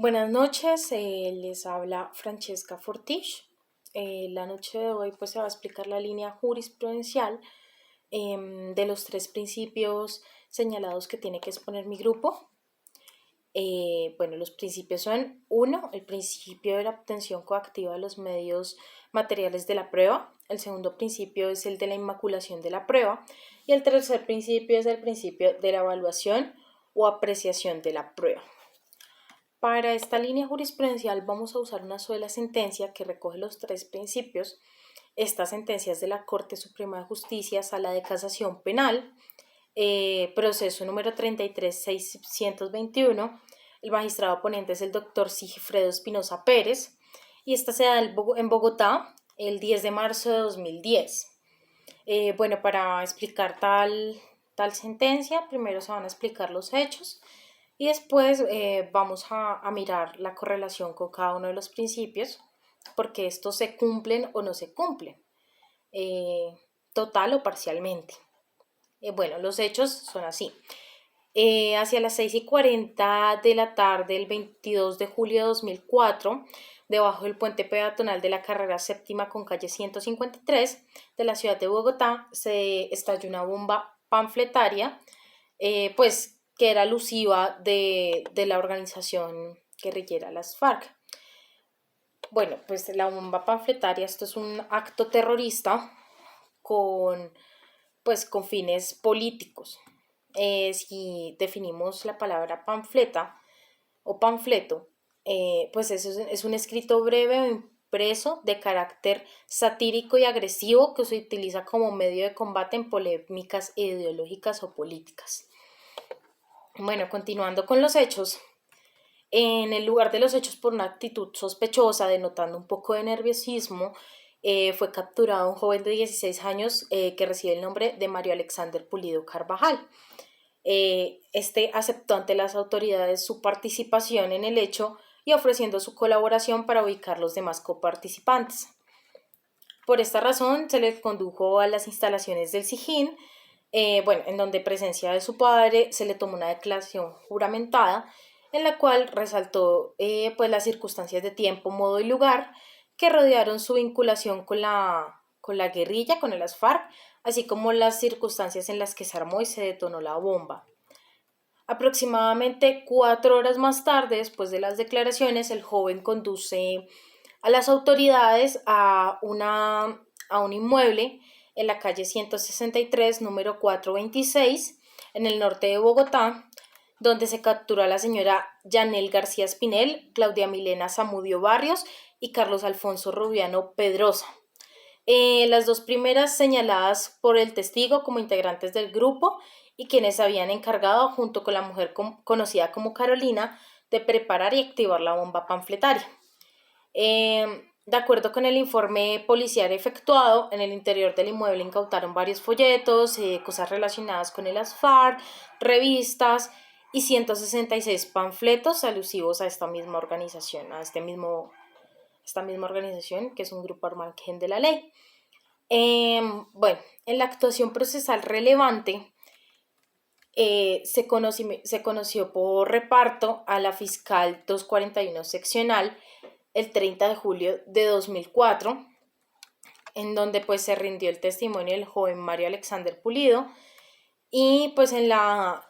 Buenas noches, les habla Francesca Fortish. La noche de hoy pues se va a explicar la línea jurisprudencial de los tres principios señalados que tiene que exponer mi grupo. Los principios son: uno, el principio de la obtención coactiva de los medios materiales de la prueba. El segundo principio es el de la inmaculación de la prueba. Y el tercer principio es el principio de la evaluación o apreciación de la prueba. Para esta línea jurisprudencial vamos a usar una sola sentencia que recoge los tres principios. Esta sentencia es de la Corte Suprema de Justicia, Sala de Casación Penal, proceso número 33621. El magistrado ponente es el doctor Sigifredo Espinosa Pérez y esta se da en Bogotá el 10 de marzo de 2010. Para explicar tal sentencia, primero se van a explicar los hechos y después vamos a mirar la correlación con cada uno de los principios, porque estos se cumplen o no se cumplen, total o parcialmente. Los hechos son así. Hacia las 6:40 de la tarde del 22 de julio de 2004, debajo del puente peatonal de la carrera séptima con calle 153 de la ciudad de Bogotá, se estalló una bomba panfletaria, que era alusiva de la organización guerrillera las FARC. La bomba panfletaria, esto es un acto terrorista con fines políticos. Si definimos la palabra panfleta o panfleto, es un escrito breve o impreso de carácter satírico y agresivo que se utiliza como medio de combate en polémicas ideológicas o políticas. Continuando con los hechos. En el lugar de los hechos, por una actitud sospechosa, denotando un poco de nerviosismo, fue capturado un joven de 16 años que recibe el nombre de Mario Alexander Pulido Carvajal. Este aceptó ante las autoridades su participación en el hecho y ofreciendo su colaboración para ubicar los demás coparticipantes. Por esta razón se le condujo a las instalaciones del SIJÍN, en donde presencia de su padre se le tomó una declaración juramentada en la cual resaltó las circunstancias de tiempo, modo y lugar que rodearon su vinculación con la guerrilla, con las FARC, así como las circunstancias en las que se armó y se detonó la bomba. Aproximadamente 4 horas más tarde, después de las declaraciones, el joven conduce a las autoridades a un inmueble en la calle 163, número 426, en el norte de Bogotá, donde se capturó a la señora Yanel García Espinel, Claudia Milena Zamudio Barrios y Carlos Alfonso Rubiano Pedrosa. Las dos primeras señaladas por el testigo como integrantes del grupo y quienes habían encargado, junto con la mujer conocida como Carolina, de preparar y activar la bomba panfletaria. De acuerdo con el informe policial efectuado, en el interior del inmueble incautaron varios folletos, cosas relacionadas con el FARC, revistas y 166 panfletos alusivos a esta misma organización, esta misma organización, que es un grupo al margen de la ley. En la actuación procesal relevante, se conoció por reparto a la fiscal 241 seccional el 30 de julio de 2004, en donde se rindió el testimonio del joven Mario Alexander Pulido, y en la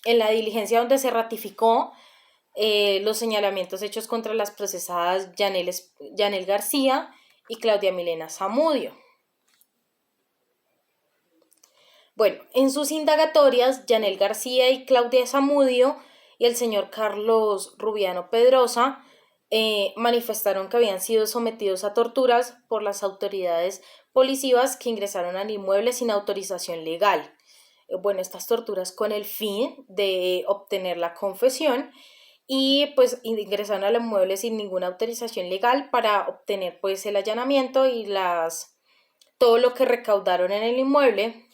diligencia donde se ratificó los señalamientos hechos contra las procesadas Yanel García y Claudia Milena Zamudio. En sus indagatorias, Yanel García y Claudia Zamudio y el señor Carlos Rubiano Pedrosa manifestaron que habían sido sometidos a torturas por las autoridades policivas que ingresaron al inmueble sin autorización legal. Estas torturas con el fin de obtener la confesión, y ingresaron al inmueble sin ninguna autorización legal para obtener el allanamiento y todo lo que recaudaron en el inmueble,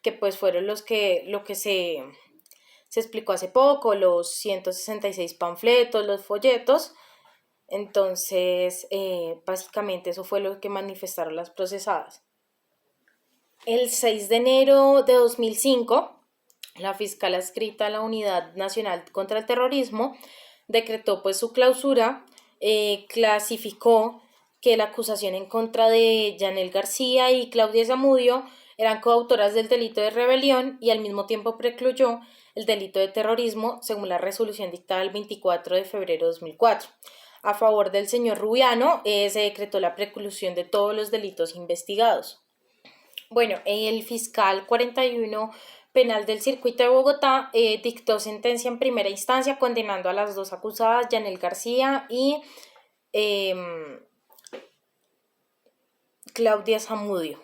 que fueron lo que se explicó hace poco, los 166 panfletos, los folletos. Entonces, básicamente eso fue lo que manifestaron las procesadas. El 6 de enero de 2005, la fiscal adscrita a la Unidad Nacional contra el Terrorismo decretó pues su clausura, clasificó que la acusación en contra de Yanel García y Claudia Zamudio eran coautoras del delito de rebelión y al mismo tiempo precluyó el delito de terrorismo según la resolución dictada el 24 de febrero de 2004. A favor del señor Rubiano se decretó la preclusión de todos los delitos investigados. Bueno, el fiscal 41 penal del circuito de Bogotá dictó sentencia en primera instancia condenando a las dos acusadas, Yanel García y Claudia Zamudio.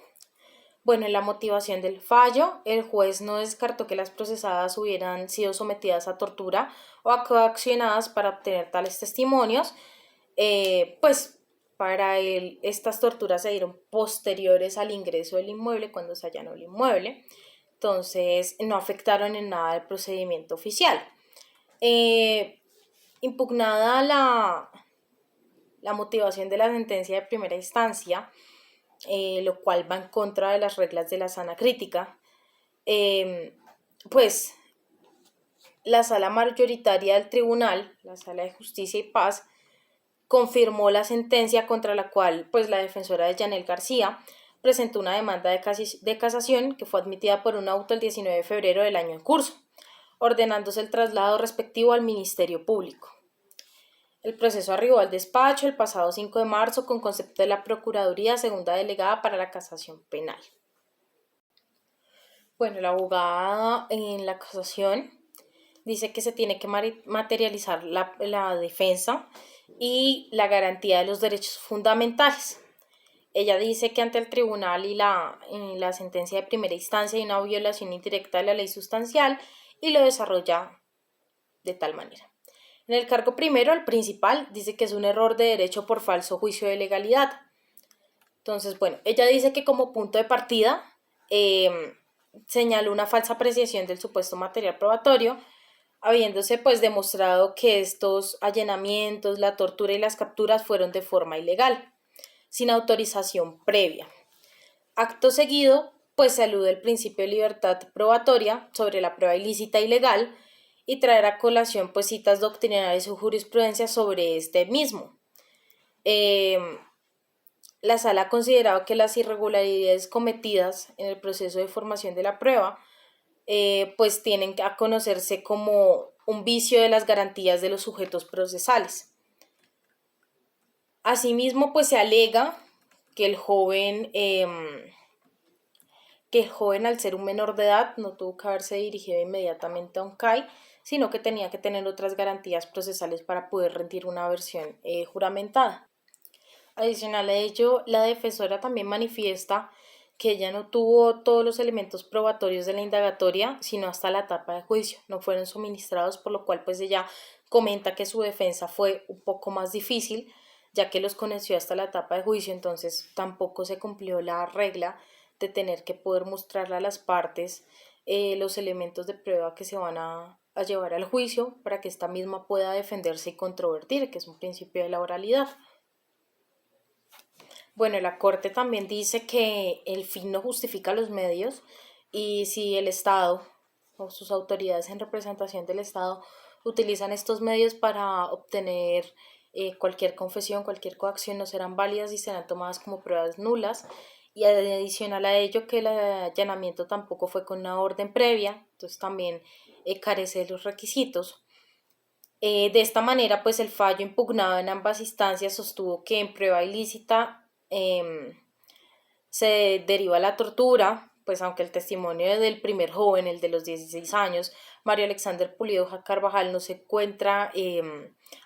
Bueno, en la motivación del fallo, el juez no descartó que las procesadas hubieran sido sometidas a tortura o coaccionadas para obtener tales testimonios, pues para él estas torturas se dieron posteriores al ingreso del inmueble cuando se allanó el inmueble, entonces no afectaron en nada el procedimiento oficial. Impugnada la motivación de la sentencia de primera instancia, lo cual va en contra de las reglas de la sana crítica, pues la sala mayoritaria del tribunal, la Sala de Justicia y Paz, confirmó la sentencia contra la cual pues la defensora de Yanel García presentó una demanda de casación que fue admitida por un auto el 19 de febrero del año en curso, ordenándose el traslado respectivo al Ministerio Público. El proceso arribó al despacho el pasado 5 de marzo con concepto de la Procuraduría Segunda Delegada para la Casación Penal. Bueno, la abogada en la casación dice que se tiene que materializar la defensa y la garantía de los derechos fundamentales. Ella dice que ante el tribunal y la sentencia de primera instancia hay una violación indirecta de la ley sustancial y lo desarrolla de tal manera. En el cargo primero, el principal dice que es un error de derecho por falso juicio de legalidad. Entonces, bueno, ella dice que como punto de partida señaló una falsa apreciación del supuesto material probatorio, habiéndose pues demostrado que estos allanamientos, la tortura y las capturas fueron de forma ilegal, sin autorización previa. Acto seguido, pues se alude el principio de libertad probatoria sobre la prueba ilícita y legal y traer a colación pues citas doctrinales o jurisprudencia sobre este mismo. La sala ha considerado que las irregularidades cometidas en el proceso de formación de la prueba pues tienen que conocerse como un vicio de las garantías de los sujetos procesales. Asimismo, pues se alega que el joven al ser un menor de edad no tuvo que haberse dirigido inmediatamente a un CAI, sino que tenía que tener otras garantías procesales para poder rendir una versión juramentada. Adicional a ello, la defensora también manifiesta que ella no tuvo todos los elementos probatorios de la indagatoria, sino hasta la etapa de juicio. No fueron suministrados, por lo cual pues ella comenta que su defensa fue un poco más difícil, ya que los conoció hasta la etapa de juicio, entonces tampoco se cumplió la regla de tener que poder mostrarle a las partes los elementos de prueba que se van a llevar al juicio para que ésta misma pueda defenderse y controvertir, que es un principio de la oralidad. Bueno, la Corte también dice que el fin no justifica los medios y si el Estado o sus autoridades en representación del Estado utilizan estos medios para obtener cualquier confesión, cualquier coacción, no serán válidas y serán tomadas como pruebas nulas. Y adicional a ello que el allanamiento tampoco fue con una orden previa, entonces también carece de los requisitos. De esta manera, pues el fallo impugnado en ambas instancias sostuvo que en prueba ilícita se deriva la tortura, pues aunque el testimonio del primer joven, el de los 16 años, Mario Alexander Pulido Carvajal, no se encuentra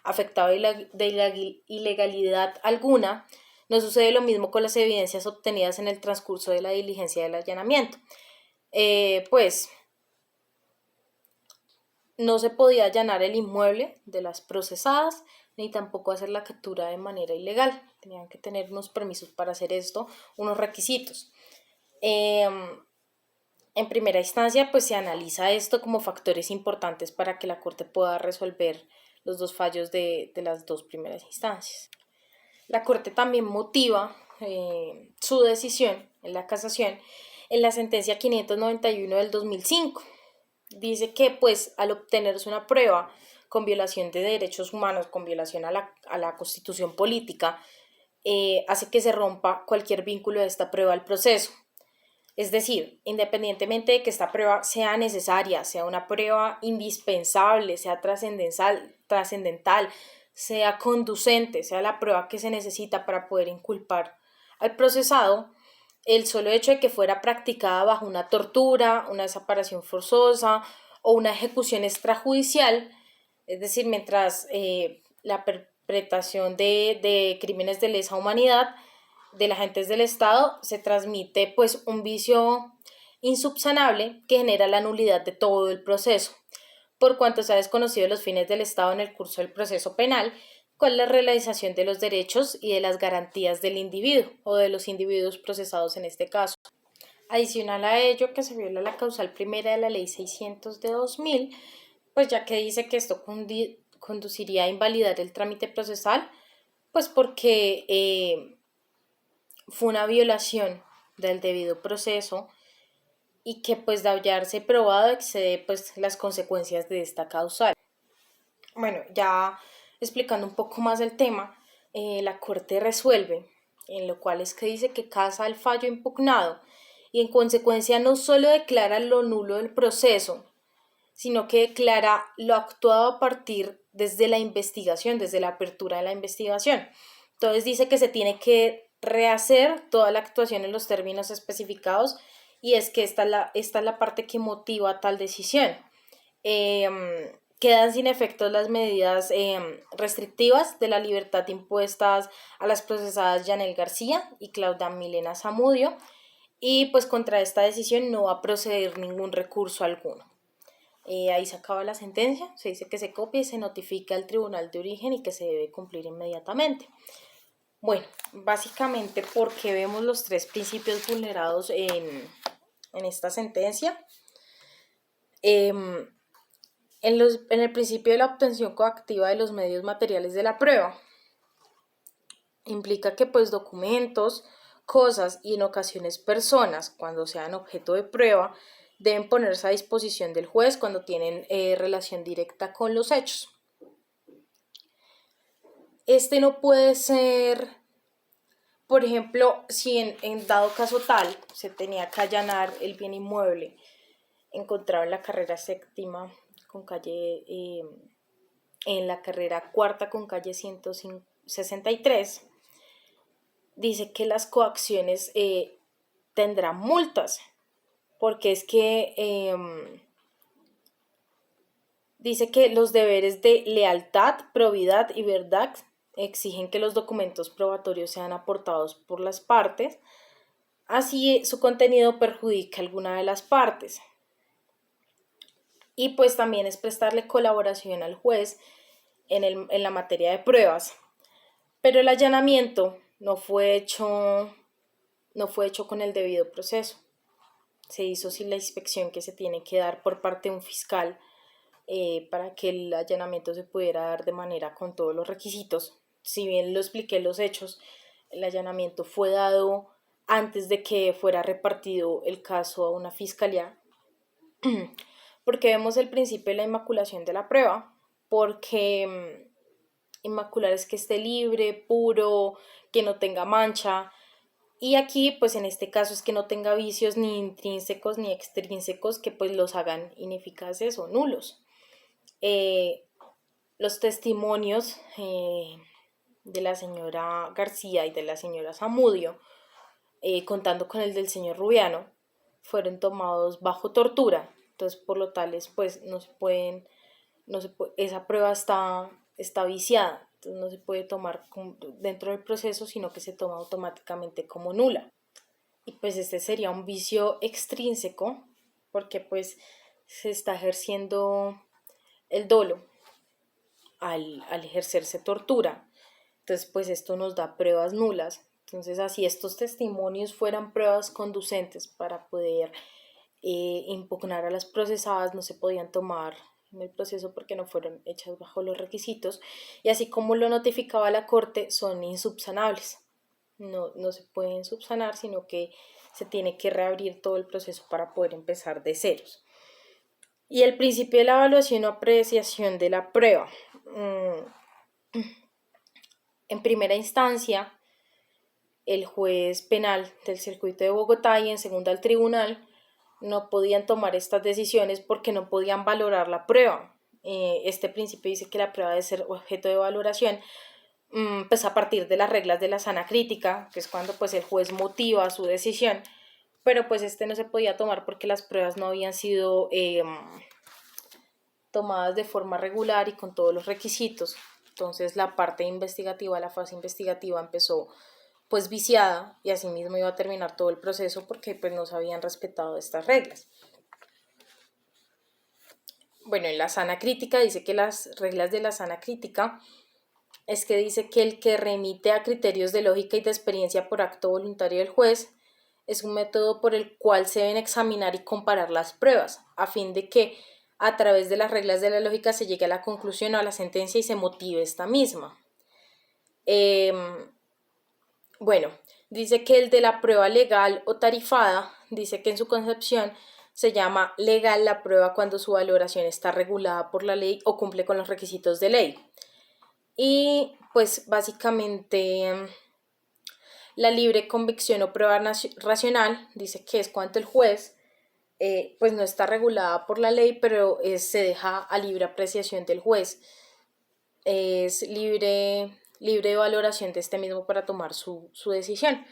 afectado de ilegalidad alguna, no sucede lo mismo con las evidencias obtenidas en el transcurso de la diligencia del allanamiento. Pues no se podía allanar el inmueble de las procesadas, ni tampoco hacer la captura de manera ilegal. Tenían que tener unos permisos para hacer esto, unos requisitos. En primera instancia, pues se analiza esto como factores importantes para que la Corte pueda resolver los dos fallos de las dos primeras instancias. La Corte también motiva su decisión en la casación en la sentencia 591 del 2005. Dice que pues al obtenerse una prueba con violación de derechos humanos, con violación a la Constitución política, hace que se rompa cualquier vínculo de esta prueba al proceso. Es decir, independientemente de que esta prueba sea necesaria, sea una prueba indispensable, sea trascendental, sea conducente, sea la prueba que se necesita para poder inculpar al procesado, el solo hecho de que fuera practicada bajo una tortura, una desaparición forzosa o una ejecución extrajudicial, es decir, mientras la perpetración de crímenes de lesa humanidad de los agentes del Estado se transmite pues un vicio insubsanable que genera la nulidad de todo el proceso, por cuanto se ha desconocido los fines del Estado en el curso del proceso penal, con la realización de los derechos y de las garantías del individuo o de los individuos procesados en este caso. Adicional a ello, que se viola la causal primera de la Ley 600 de 2000, pues ya que dice que esto conduciría a invalidar el trámite procesal, pues porque fue una violación del debido proceso y que pues de hallarse probado excede pues las consecuencias de esta causal. Bueno, ya explicando un poco más el tema, la Corte resuelve, en lo cual es que dice que casa el fallo impugnado y en consecuencia no solo declara lo nulo del proceso, sino que declara lo actuado a partir desde la investigación, desde la apertura de la investigación. Entonces dice que se tiene que rehacer toda la actuación en los términos especificados y es que esta es la parte que motiva tal decisión. Quedan sin efecto las medidas restrictivas de la libertad impuestas a las procesadas Yanel García y Claudia Milena Zamudio y pues contra esta decisión no va a proceder ningún recurso alguno. Ahí se acaba la sentencia, se dice que se copia y se notifica al tribunal de origen y que se debe cumplir inmediatamente. Bueno, básicamente porque vemos los tres principios vulnerados en esta sentencia. En el principio de la obtención coactiva de los medios materiales de la prueba, implica que pues documentos, cosas y en ocasiones personas, cuando sean objeto de prueba, deben ponerse a disposición del juez cuando tienen relación directa con los hechos. Este no puede ser, por ejemplo, si en dado caso tal se tenía que allanar el bien inmueble encontrado en la carrera séptima con calle, en la carrera cuarta con calle 163, dice que las coacciones tendrán multas, porque es que dice que los deberes de lealtad, probidad y verdad exigen que los documentos probatorios sean aportados por las partes, así su contenido perjudica a alguna de las partes. Y pues también es prestarle colaboración al juez en la materia de pruebas. Pero el allanamiento no fue hecho con el debido proceso. Se hizo sin la inspección que se tiene que dar por parte de un fiscal para que el allanamiento se pudiera dar de manera con todos los requisitos. Si bien lo expliqué los hechos, el allanamiento fue dado antes de que fuera repartido el caso a una fiscalía, porque vemos el principio de la inmaculación de la prueba, porque inmacular es que esté libre, puro, que no tenga mancha, y aquí pues en este caso es que no tenga vicios ni intrínsecos ni extrínsecos que pues los hagan ineficaces o nulos. Los testimonios de la señora García y de la señora Zamudio, contando con el del señor Rubiano, fueron tomados bajo tortura, entonces por lo tales pues esa prueba está viciada, entonces no se puede tomar dentro del proceso, sino que se toma automáticamente como nula. Y pues este sería un vicio extrínseco, porque pues se está ejerciendo el dolo al ejercerse tortura. Entonces pues esto nos da pruebas nulas. Entonces así estos testimonios fueran pruebas conducentes para poder impugnar a las procesadas, no se podían tomar en el proceso porque no fueron hechas bajo los requisitos, y así como lo notificaba la Corte, son insubsanables. No se pueden subsanar, sino que se tiene que reabrir todo el proceso para poder empezar de ceros. Y el principio de la evaluación o apreciación de la prueba. En primera instancia, el juez penal del circuito de Bogotá y en segunda el tribunal no podían tomar estas decisiones porque no podían valorar la prueba. Este principio dice que la prueba debe ser objeto de valoración pues a partir de las reglas de la sana crítica, que es cuando pues el juez motiva su decisión, pero pues este no se podía tomar porque las pruebas no habían sido tomadas de forma regular y con todos los requisitos. Entonces la parte investigativa, la fase investigativa empezó pues viciada y así mismo iba a terminar todo el proceso porque pues no se habían respetado estas reglas. Bueno, en la sana crítica dice que las reglas de la sana crítica es que dice que el que remite a criterios de lógica y de experiencia por acto voluntario del juez es un método por el cual se deben examinar y comparar las pruebas, a fin de que a través de las reglas de la lógica se llegue a la conclusión o a la sentencia y se motive esta misma. Bueno, dice que el de la prueba legal o tarifada, dice que en su concepción se llama legal la prueba cuando su valoración está regulada por la ley o cumple con los requisitos de ley. Y pues básicamente la libre convicción o prueba racional dice que es cuando el juez pues no está regulada por la ley, pero se deja a libre apreciación del juez. Es libre de valoración de este mismo para tomar su decisión.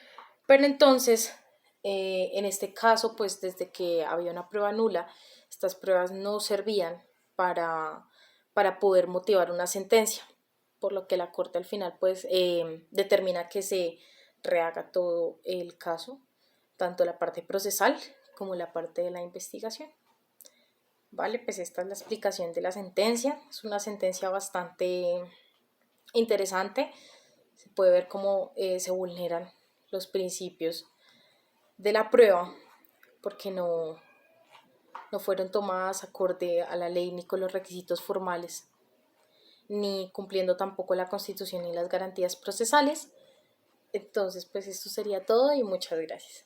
Pero entonces, en este caso, pues desde que había una prueba nula, estas pruebas no servían para poder motivar una sentencia, por lo que la Corte al final pues determina que se rehaga todo el caso, tanto la parte procesal como la parte de la investigación. Vale, pues esta es la explicación de la sentencia. Es una sentencia bastante interesante. Se puede ver cómo se vulneran los principios de la prueba porque no fueron tomadas acorde a la ley ni con los requisitos formales, ni cumpliendo tampoco la Constitución ni las garantías procesales. Entonces, pues esto sería todo y muchas gracias.